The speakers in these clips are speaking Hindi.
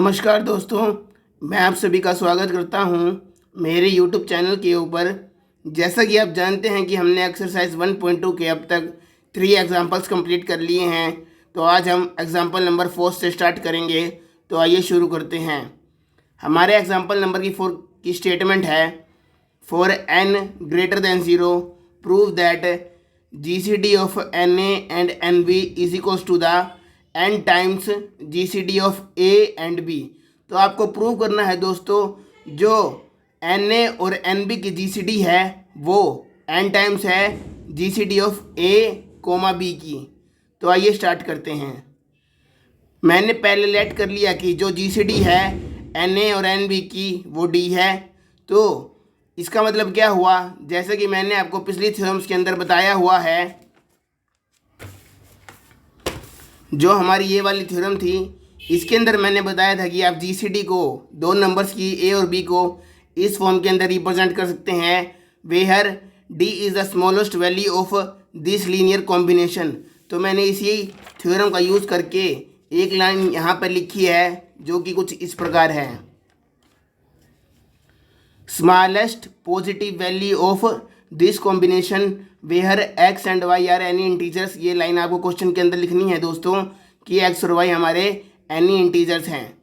नमस्कार दोस्तों, मैं आप सभी का स्वागत करता हूं मेरे YouTube चैनल के ऊपर। जैसा कि आप जानते हैं कि हमने एक्सरसाइज 1.2 के अब तक 3 एग्जाम्पल्स कंप्लीट कर लिए हैं, तो आज हम एग्जाम्पल नंबर 4 से स्टार्ट करेंगे। तो आइए शुरू करते हैं। हमारे एग्जाम्पल नंबर 4 की स्टेटमेंट है, for n greater than 0 prove that GCD of NA and NB is equals to the n times GCD of A and B। तो आपको प्रूव करना है दोस्तों, जो NA और NB की GCD है वो n टाइम्स है GCD of A comma B की। तो आइए स्टार्ट करते हैं। मैंने पहले लेट कर लिया कि जो GCD है NA और NB की वो D है। तो इसका मतलब क्या हुआ, जैसे कि मैंने आपको पिछली थ्योरम्स के अंदर बताया हुआ है, जो हमारी ये वाली थ्योरम थी, इसके अंदर मैंने बताया था कि आप GCD को दो नंबर्स की A और B को इस फॉर्म के अंदर रिप्रेजेंट कर सकते हैं, where D is the smallest value of this linear combination. तो मैंने इसी थ्योरम का यूज़ करके एक लाइन यहाँ पर लिखी है जो कि कुछ इस प्रकार है, smallest positive value of this combination where x and y are any integers. ये लाइन आपको क्वेश्चन के अंदर लिखनी है दोस्तों कि x और y हमारे एनी इंटीजर्स हैं।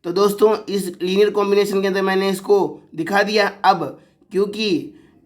तो दोस्तों इस लीनियर कॉम्बिनेशन के अंदर मैंने इसको दिखा दिया। अब क्योंकि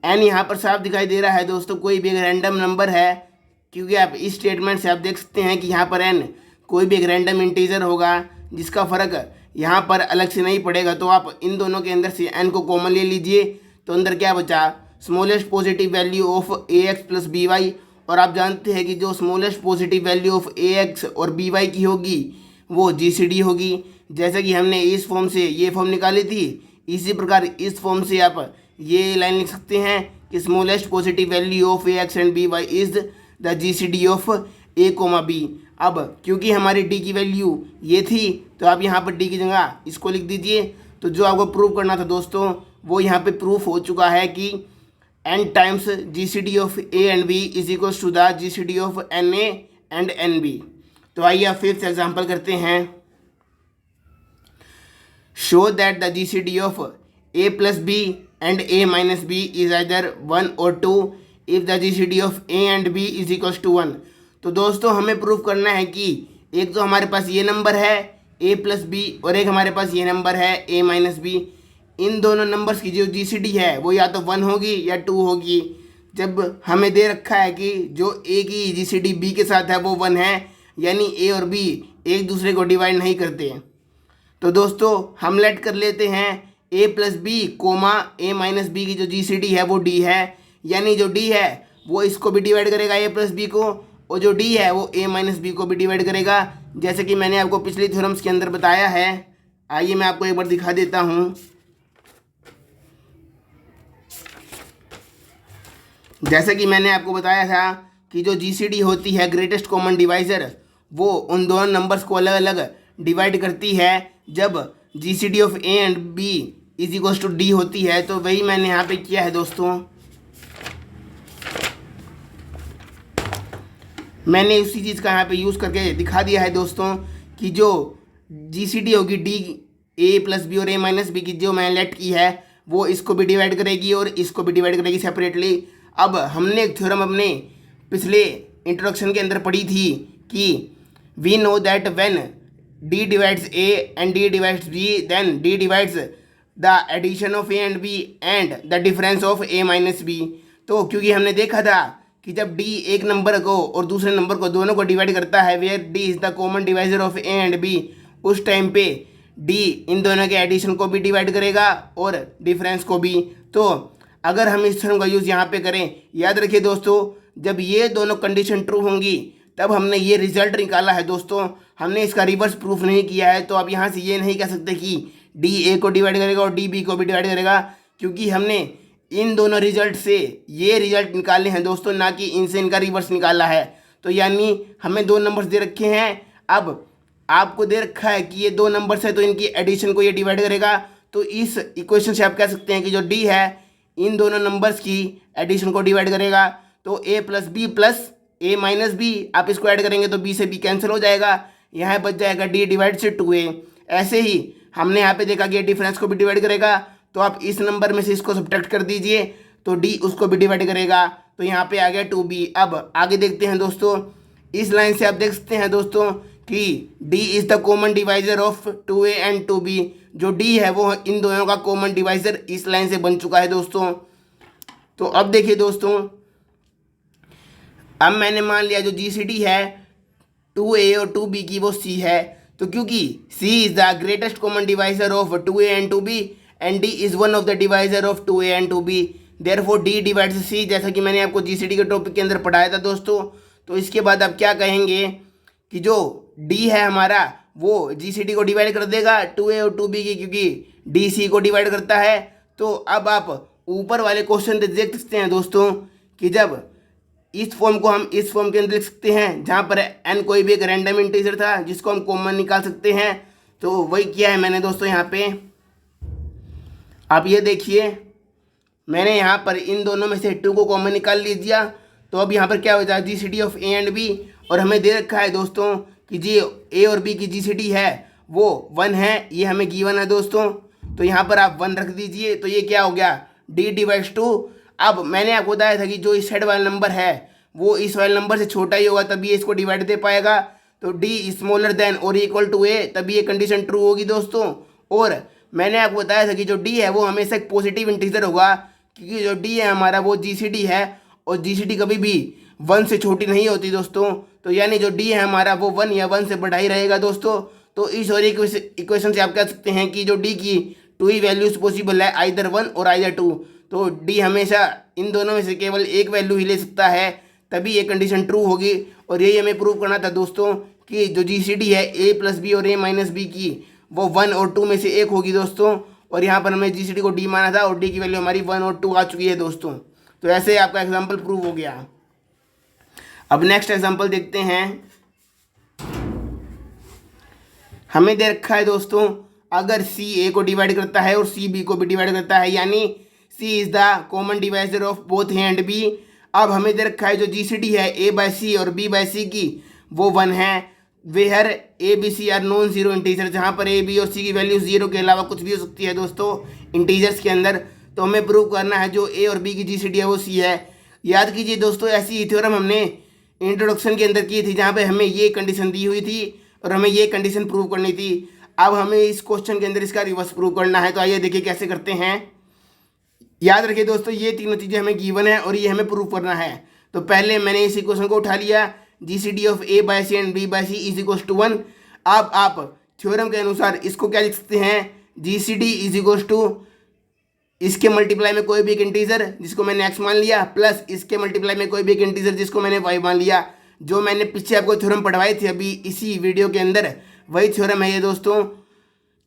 n यहाँ पर साफ दिखाई दे रहा है दोस्तों, कोई भी एक रैंडम नंबर है, क्योंकि आप इस स्टेटमेंट से आप देख सकते हैं कि यहाँ पर n कोई भी एक रैंडम इंटीजर होगा जिसका फ़र्क यहाँ पर अलग से नहीं पड़ेगा। तो आप इन दोनों के अंदर से n को कॉमन ले लीजिए, तो अंदर क्या बचा, smallest positive value of ax plus by। और आप जानते हैं कि जो smallest positive value of ax और by की होगी वो GCD होगी। जैसे कि हमने इस फॉर्म से ये फॉर्म निकाली थी, इसी प्रकार इस फॉर्म से आप ये लाइन लिख सकते हैं कि smallest positive value of ax and by is the GCD of A comma B। अब क्योंकि हमारी D की वैल्यू ये थी, तो आप यहाँ पर D की जगह इसको लिख दीजिए। तो जो आपको प्रूव करना था दोस्तों, वो यहाँ पे प्रूफ हो चुका है कि n times GCD of A and B is equals to the GCD of NA and NB। तो आइए आप फिफ्थ एग्जाम्पल करते हैं। Show that the GCD of A plus B and A minus B is either 1 और 2 if the GCD of A and B is equals to 1। तो दोस्तों हमें प्रूफ करना है कि एक तो हमारे पास ये नंबर है A प्लस B और एक हमारे पास ये नंबर है A माइनस B। इन दोनों नंबर्स की जो GCD है वो या तो 1 होगी या 2 होगी। जब हमें दे रखा है कि जो A की GCD B के साथ है वो 1 है, यानी A और B एक दूसरे को डिवाइड नहीं करते। तो दोस्तों हम लेट कर लेते हैं A plus B comma A minus B की जो GCD है वो D है, यानी जो D है वो इसको भी डिवाइड करेगा A प्लस बी को, और जो D है वो A माइनस B को भी डिवाइड करेगा, जैसे कि मैंने आपको पिछली थ्योरम्स के अंदर बताया है। आइए मैं आपको एक बार दिखा देता हूँ। जैसे कि मैंने आपको बताया था कि जो GCD होती है ग्रेटेस्ट कॉमन डिवाइज़र, वो उन दोनों नंबर्स को अलग अलग डिवाइड करती है जब GCD of A and B is equals to D होती है। तो वही मैंने यहाँ पे किया है दोस्तों, मैंने उसी चीज़ का यहाँ पे यूज़ करके दिखा दिया है दोस्तों कि जो GCD होगी D A प्लस B और A माइनस B की जो मैंने लेट की है वो इसको भी डिवाइड करेगी और इसको भी डिवाइड करेगी सेपरेटली। अब हमने एक थ्योरम अपने पिछले इंट्रोडक्शन के अंदर पढ़ी थी कि we know that when D divides A and D divides B then D divides the addition of A and B and the difference of A minus B। तो क्योंकि हमने देखा था कि जब D एक नंबर को और दूसरे नंबर को दोनों को डिवाइड करता है, where D is the common divisor of A and B, उस टाइम पे D इन दोनों के एडिशन को भी डिवाइड करेगा और डिफरेंस को भी। तो अगर हम इस थ्योरम का यूज़ यहाँ पे करें, याद रखिए दोस्तों, जब ये दोनों कंडीशन ट्रू होंगी तब हमने ये रिजल्ट निकाला है दोस्तों, हमने इसका रिवर्स प्रूफ नहीं किया है। तो आप यहाँ से ये नहीं कह सकते कि D A को डिवाइड करेगा और D B को भी डिवाइड करेगा, क्योंकि हमने इन दोनों रिजल्ट से ये रिजल्ट निकाले हैं दोस्तों, ना कि इनसे इनका रिवर्स निकाला है। तो यानी हमें दो नंबर्स दे रखे हैं, अब आपको दे रखा है कि ये दो नंबर्स है तो इनकी एडिशन को ये डिवाइड करेगा। तो इस इक्वेशन से आप कह सकते हैं कि जो D है इन दोनों नंबर्स की एडिशन को डिवाइड करेगा। तो A plus B plus A minus B, आप इसको ऐड करेंगे तो B से B कैंसिल हो जाएगा, यहाँ बच जाएगा D डिवाइड से 2A। ऐसे ही हमने यहाँ पे देखा कि डिफरेंस को भी डिवाइड करेगा, तो आप इस नंबर में से इसको सब्ट्रैक्ट कर दीजिए, तो डी उसको भी डिवाइड करेगा, तो यहाँ पे आ गया 2b। अब आगे देखते हैं दोस्तों, इस लाइन से आप देख सकते हैं दोस्तों कि d is the common divisor of 2a and 2b। जो d है वो इन दोनों का कॉमन डिवाइजर इस लाइन से बन चुका है दोस्तों। तो अब देखिए दोस्तों, अब मैंने मान लिया जो GCD है 2a और 2b की वो c है, तो क्योंकि c is the greatest common divisor of 2a and 2b and d is one of the divisor of 2a and 2b, therefore d divides c, जैसा कि मैंने आपको GCD के टॉपिक के अंदर पढ़ाया था दोस्तों। तो इसके बाद आप क्या कहेंगे कि जो d है हमारा वो GCD को डिवाइड कर देगा 2a और 2b की, क्योंकि d c को डिवाइड करता है। तो अब आप ऊपर वाले क्वेश्चन देख सकते हैं दोस्तों कि जब इस फॉर्म को हम इस फॉर्म के अंदर लिख सकते हैं जहाँ पर n कोई भी एक रैंडम इंटीजर था जिसको हम कॉमन निकाल सकते हैं, तो वही किया है मैंने दोस्तों। यहाँ पे आप ये देखिए, मैंने यहाँ पर इन दोनों में से 2 को कॉमन निकाल लीजिए। तो अब यहाँ पर क्या हो जाए GCD of a and b, और हमें दे रखा है दोस्तों कि जी a और b की GCD है वो 1 है, ये हमें गिवन है दोस्तों। तो यहाँ पर आप 1 रख दीजिए, तो ये क्या हो गया d डिवाइड्स 2। अब मैंने आपको बताया था कि जो इस साइड वाला नंबर है वो इस वाले नंबर से छोटा ही होगा तभी इसको डिवाइड दे पाएगा, तो d स्मॉलर देन और इक्वल टू a, तभी ये कंडीशन ट्रू होगी दोस्तों। और मैंने आपको बताया था कि जो d है वो हमेशा एक पॉजिटिव इंटीजर होगा, क्योंकि जो d है हमारा वो GCD है और GCD कभी भी 1 से छोटी नहीं होती दोस्तों। तो यानी जो d है हमारा वो 1 या 1 से बढ़ा ही रहेगा दोस्तों। तो इस और इक्वेशन से आप कह सकते हैं कि जो d की 2 ही वैल्यूज पॉसिबल है, आइदर 1 और आइदर 2। तो d हमेशा इन दोनों में से केवल एक वैल्यू ही ले सकता है, तभी ये कंडीशन ट्रू होगी। और यही हमें प्रूव करना था दोस्तों कि जो GCD है a प्लस बी और a माइनस बी की वो 1 और 2 में से एक होगी दोस्तों। और यहाँ पर हमें GCD को d माना था और d की वैल्यू हमारी 1 और 2 आ चुकी है दोस्तों। तो ऐसे आपका एग्जाम्पल प्रूव हो गया। अब नेक्स्ट एग्जाम्पल देखते हैं। हमें दे रखा है दोस्तों, अगर c a को डिवाइड करता है और c b को भी डिवाइड करता है, यानी c is the common divisor of both a and b। अब हमें दे रखा है जो GCD है a बाय c और b बाय c की वो 1 है, where a b c are non zero integer, जहाँ पर a b और c की वैल्यू 0 के अलावा कुछ भी हो सकती है दोस्तों इंटीजर्स के अंदर। तो हमें प्रूव करना है जो a और b की GCD है वो c है। याद कीजिए दोस्तों, ऐसी थ्योरम हमने इंट्रोडक्शन के अंदर की थी जहाँ पे हमें ये कंडीशन दी हुई थी और हमें ये कंडीशन प्रूव करनी थी। अब हमें इस क्वेश्चन के अंदर इसका रिवर्स प्रूव करना है। तो आइए देखिए कैसे करते हैं। याद रखिए दोस्तों, ये तीनों चीज़ें हमें गिवन है और ये हमें प्रूव करना है। तो पहले मैंने इस इक्वेशन को उठा लिया, GCD of a by c and b by c is equals to 1। अब आप थ्योरम के अनुसार इसको क्या लिख सकते हैं, GCD इज इक्वल्स टू इसके मल्टीप्लाई में कोई भी एक इंटीजर जिसको मैंने x मान लिया, प्लस इसके मल्टीप्लाई में कोई भी एक इंटीजर जिसको मैंने y मान लिया। जो मैंने पीछे आपको थ्योरम पढ़वाई थी अभी इसी वीडियो के अंदर, वही थ्योरम है ये दोस्तों।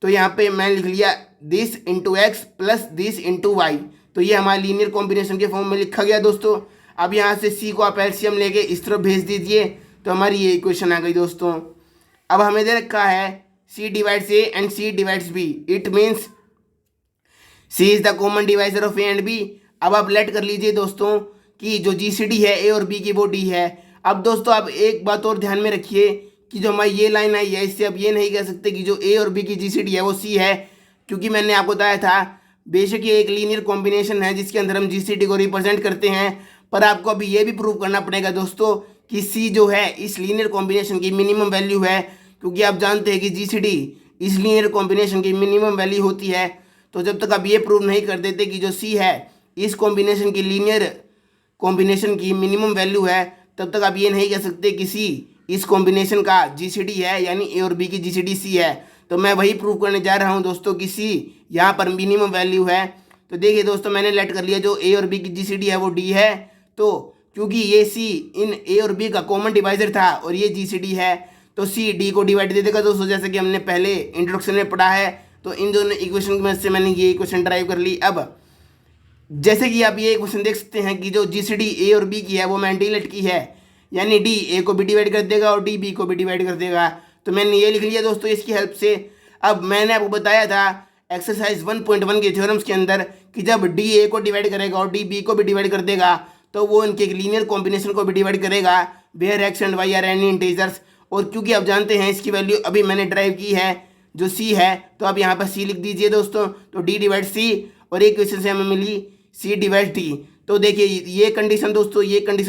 तो यहाँ पे मैंने लिख लिया this into x plus this into y, तो ये हमारे लीनियर कॉम्बिनेशन के फॉर्म में लिखा गया दोस्तों। अब यहाँ से c को आप एलसीएम लेके इस तरफ भेज दीजिए, तो हमारी ये इक्वेशन आ गई दोस्तों। अब हमें दे रखा है c divides a and c divides b, it means c is the common divisor of a and b। अब आप लेट कर लीजिए दोस्तों कि जो GCD है a और b की वो d है। अब दोस्तों आप एक बात और ध्यान में रखिए कि जो हमारी ये लाइन आई है इससे अब ये नहीं कह सकते कि जो a और b की GCD है वो c है, क्योंकि मैंने आपको बताया था बेशक ये एक लीनियर कॉम्बिनेशन है जिसके अंदर हम GCD को रिप्रेजेंट करते हैं, पर आपको अभी ये भी प्रूव करना पड़ेगा दोस्तों कि c जो है इस लीनियर कॉम्बिनेशन की मिनिमम वैल्यू है, क्योंकि आप जानते हैं कि GCD इस लीनियर कॉम्बिनेशन की मिनिमम वैल्यू होती है। तो जब तक आप ये प्रूव नहीं कर देते कि जो c है इस कॉम्बिनेशन की लीनियर कॉम्बिनेशन की मिनिमम वैल्यू है, तब तक आप ये नहीं कह सकते कि c इस कॉम्बिनेशन का GCD है, यानी a और b की GCD c है। तो मैं वही प्रूव करने जा रहा हूँ दोस्तों कि c यहाँ पर मिनिमम वैल्यू है। तो देखिए दोस्तों, मैंने लेट कर लिया जो a और b की GCD है वो d है। तो क्योंकि ये c इन a और b का कॉमन डिवाइजर था और ये GCD है, तो c d को डिवाइड दे देगा दोस्तों, जैसे कि हमने पहले इंट्रोडक्शन में पढ़ा है। तो इन दोनों इक्वेशन की मदद से मैंने ये इक्वेशन ड्राइव कर ली। अब जैसे कि आप ये इक्वेशन देख सकते हैं कि जो GCD a और b की है वो मैंने डिलीट की है, यानी d a को भी डिवाइड कर देगा और d b को भी डिवाइड कर देगा। तो मैंने ये लिख लिया दोस्तों इसकी हेल्प से। अब मैंने आपको बताया था एक्सरसाइज 1.1 के थ्योरम्स के अंदर कि जब d a को डिवाइड करेगा और d b को भी डिवाइड कर देगा तो वो इनके एक लीनियर कॉम्बिनेशन को भी डिवाइड करेगा, where x and y are any integers. और क्योंकि आप जानते हैं इसकी वैल्यू अभी मैंने ड्राइव की है, जो सी है तो आप यहाँ पर सी लिख दीजिए दोस्तों। तो डी डिवाइड सी और एक क्वेश्चन से हमें मिली सी डिवाइड डी। तो देखिए ये कंडीशन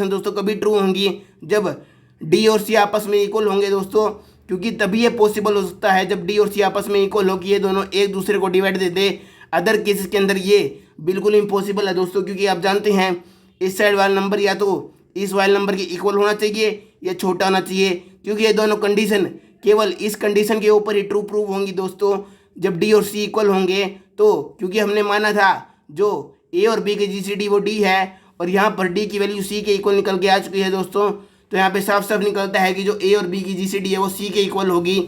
दोस्तों कभी ट्रू होंगी जब डी और सी आपस में इक्वल होंगे दोस्तों, क्योंकि तभी ये पॉसिबल हो सकता है जब डी और सी आपस में इक्वल हो कि ये दोनों एक दूसरे को डिवाइड दे दे। अदर केसेस के अंदर ये बिल्कुल इम्पॉसिबल है दोस्तों, क्योंकि आप जानते हैं इस साइड वाला नंबर या तो इस वाले नंबर के इक्वल होना चाहिए या छोटा होना चाहिए, क्योंकि ये दोनों कंडीशन केवल इस कंडीशन के ऊपर ही ट्रू प्रूव होंगी दोस्तों जब डी और सी इक्वल होंगे। तो क्योंकि हमने माना था जो ए और बी के जीसीडी वो डी है और यहाँ पर डी की वैल्यू सी के इक्वल निकल के आ चुकी है दोस्तों, तो यहाँ पे साफ साफ निकलता है कि जो ए और बी की जीसीडी है वो सी के इक्वल होगी।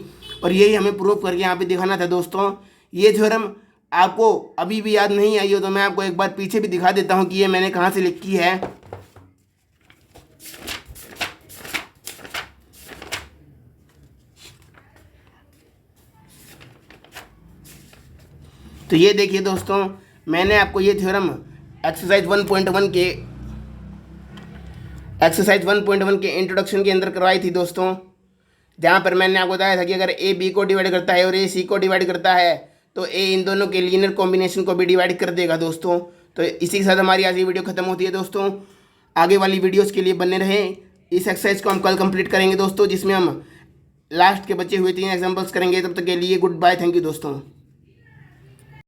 और यही हमें प्रूव करके यहाँ पे दिखाना था दोस्तों। ये थ्योरम आपको अभी भी याद नहीं आई हो तो मैं आपको एक बार पीछे भी दिखा देता हूँ कि ये मैंने कहाँ से लिखी है। तो ये देखिए दोस्तों, मैंने आपको ये थ्योरम एक्सरसाइज 1.1 के इंट्रोडक्शन के अंदर करवाई थी दोस्तों, जहाँ पर मैंने आपको बताया था कि अगर ए बी को डिवाइड करता है और ए सी को डिवाइड करता है तो ए इन दोनों के लीनियर कॉम्बिनेशन को भी डिवाइड कर देगा दोस्तों। तो इसी के साथ हमारी आज ये वीडियो खत्म होती है दोस्तों। आगे वाली वीडियोस के लिए बने रहें। इस एक्सरसाइज को हम कल कंप्लीट करेंगे दोस्तों, जिसमें हम लास्ट के बचे हुए 3 एग्जांपल्स करेंगे। तब तक के लिए गुड बाय, थैंक यू दोस्तों।